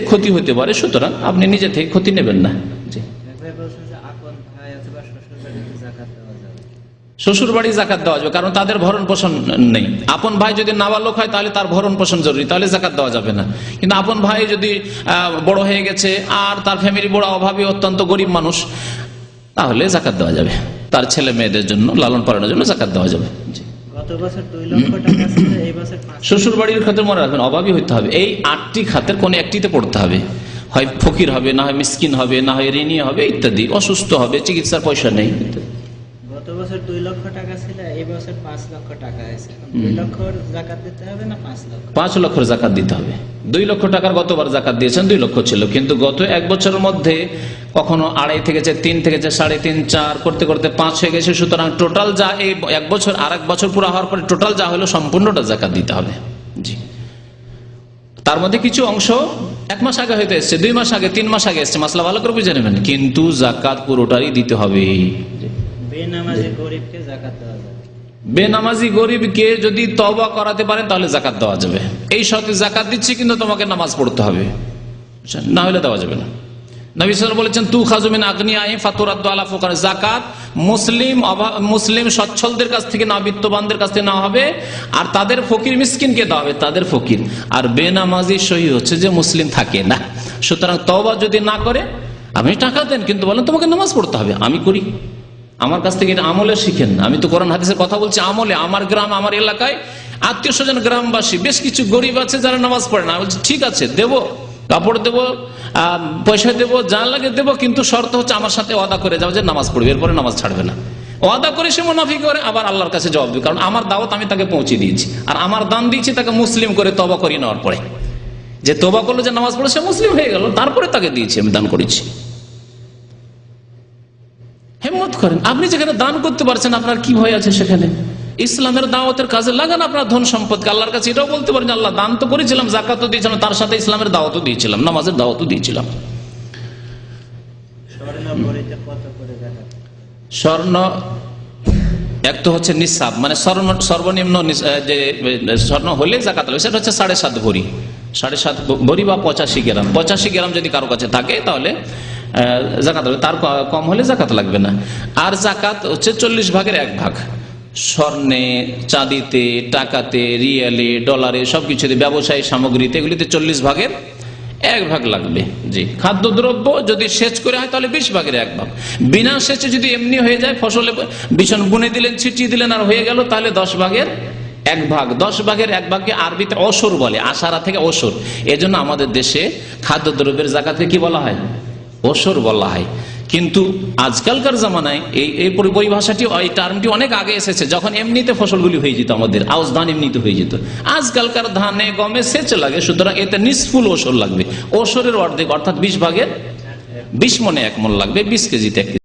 ক্ষতি হতে পারে, সুতরাং আপনি নিজে থেকে ক্ষতি নেবেন না। জি, শ্বশুর বাড়ি জাকাত দেওয়া যাবে, কারণ তাদের ভরণ পোষণ নেই। আপন ভাই যদি নাবালক হয় তাহলে তার ভরণ পোষণ জরুরি, তাহলে জাকাত দেওয়া যাবে না। কিন্তু আপন ভাই যদি বড় হয়ে গেছে আর তার ফ্যামিলি বড় অভাবী, অত্যন্ত গরিব মানুষ, তাহলে জাকাত দেওয়া যাবে। তার ছেলে মেয়েদের জন্য লালন পালনের জন্য জাকাত দেওয়া যাবে। শ্বশুর বাড়ির ক্ষেত্রে মনে রাখবেন অভাবী হইতে হবে। এই 8টি খাতের কোন একটিতে পড়তে হবে, হয় ফকির হবে, না হয় মিসকিন হবে, না হয় ঋণী হবে ইত্যাদি, অসুস্থ হবে, চিকিৎসার পয়সা নেই। গত বছর 2 লক্ষ টাকা ছিল, এই বছর 5 লক্ষ টাকা আছে। 2 লক্ষর জাকাত দিতে হবে না 5 লক্ষ? 5 লক্ষের জাকাত দিতে হবে। 2 লক্ষ টাকার গতবার জাকাত দিয়েছেন 2 লক্ষ ছিল, কিন্তু গত 1 বছরের মধ্যে কখনো 2.5 থেকেছে, 3 থেকেছে, 3.5, 4 করতে করতে 5 হয়ে গেছে। সুতরাং টোটাল যা এই 1 বছর আর 1 বছর পুরো হওয়ার পরে টোটাল যা হলো সম্পূর্ণটা জাকাত দিতে হবে। জি, তার মধ্যে কিছু অংশ 1 মাস আগে হইতে এসছে, 2 মাস আগে, 3 মাস আগে এসছে, মাসলা ভালো করে বুঝে নেবেন, কিন্তু জাকাত পুরোটাই দিতে হবে। বেনামাজি গরিবকে জাকাত দেওয়া যাবে। বেনামাজি গরিবকে যদি তওবা করাতে পারেন তাহলে জাকাত দেওয়া যাবে। এই শর্তে জাকাত দিচ্ছি কিন্তু তোমাকে নামাজ পড়তে হবে, না হলে দেওয়া যাবে না। নবী সাল্লাল্লাহু আলাইহি ওয়াসাল্লাম বলেছেন তুখাযু মিন আগনিয়াহিম ফাতুরাদ্দু আলা ফুকারা, জাকাত মুসলিম সচ্ছলদের কাছ থেকে না, বিত্তবানদের কাছ থেকে নেওয়া হবে, আর তাদের ফকির মিসকিনকে দেওয়া হবে, তাদের ফকির। আর বেনামাজি সহি হচ্ছে যে মুসলিম থাকে না। সুতরাং তওবা যদি না করে, আপনি টাকা দেন কিন্তু বলেন তোমাকে নামাজ পড়তে হবে, আমি করি, আমার কাছ থেকে এটা আমলে শিখেন। আমি তো কোরআন হাদিসের কথা বলছি, আমলে। আমার গ্রাম, আমার এলাকায় আত্মীয় স্বজন, গ্রামবাসী বেশ কিছু গরিব আছে যারা নামাজ পড়ে না। বলছি ঠিক আছে, দেবো, কাপড় দেবো, পয়সা দেবো, যা লাগে দেবো, কিন্তু শর্ত হচ্ছে আমার সাথে ওয়াদা করে যাও যে নামাজ পড়বে, এরপরে নামাজ ছাড়বে না। ওয়াদা করে সে মুনাফিক করে আবার আল্লাহর কাছে জবাব দেবে, কারণ আমার দাওয়াত আমি তাকে পৌঁছে দিয়েছি, আর আমার দান দিয়েছি তাকে মুসলিম করে তওবা করিয়ে নেওয়ার পরে। যে তওবা করলো, যে নামাজ পড়ে, সে মুসলিম হয়ে গেল, তারপরে তাকে দিয়েছি, আমি দান করেছি। হিম্মত করেন। আপনি যেখানে দান করতে পারছেন, আপনার কি ভয় আছে সেখানে? ইসলামের দাওয়াতের কাজে লাগান আপনার ধন সম্পদকে। আল্লাহর কাছে এটাও বলতে পারেন, আল্লাহ দান তো করেছিলাম, জাকাতও দিয়েছিলাম, তার সাথে ইসলামের দাওয়াতও দিয়েছিলাম, নামাজের দাওয়াতও দিয়েছিলাম। স্বর্ণ এক তো হচ্ছে নিসাব, মানে সর্বনিম্ন যে স্বর্ণ হলে জাকাত লাগবে, সেটা হচ্ছে 7.5 ভরি, 7.5 ভরি বা 85 গ্রাম। 85 গ্রাম যদি কারো কাছে থাকে তাহলে জাকাত লাগবে, তার কম হলে জাকাত লাগবে না। আর জাকাত হচ্ছে 40 ভাগের 1 ভাগ। স্বর্ণে, চাঁদিতে, টাকাতে, রিয়ালে, ডলারে, সবকিছুতে, ব্যবসায়ী সামগ্রীতে, এগুলিতে 40 ভাগের 1 ভাগ লাগবে। জি, খাদ্যদ্রব্য যদি সেচ করে হয় তাহলে 20 ভাগের 1 ভাগ। বিনা সেচে যদি এমনি হয়ে যায়, ফসলে বিছন বুনে দিলেন, ছিটিয়ে দিলেন আর হয়ে গেল, তাহলে 10 ভাগের 1 ভাগ। 10 ভাগের 1 ভাগকে আরবিতে অসর বলে, আশারা থেকে অসর। এজন্য আমাদের দেশে খাদ্যদ্রব্যের জাকাতকে কি বলা হয়? অসর বলা হয়। কিন্তু আজকালকার জামানায় এই পরিভাষাটি, এই টার্মটি অনেক আগে এসেছে, যখন এমনিতে ফসলগুলি হয়ে যেত, আমাদের আউশ ধান এমনিতে হয়ে যেত। আজকালকার ধানে, গমে সেচ লাগে, সুতরাং এতে নিসফুল ওসর লাগবে। ওসরের অর্ধেক, অর্থাৎ 20 ভাগের 20 মনে 1 মণ লাগবে, 20 কেজিতে 1 কেজি।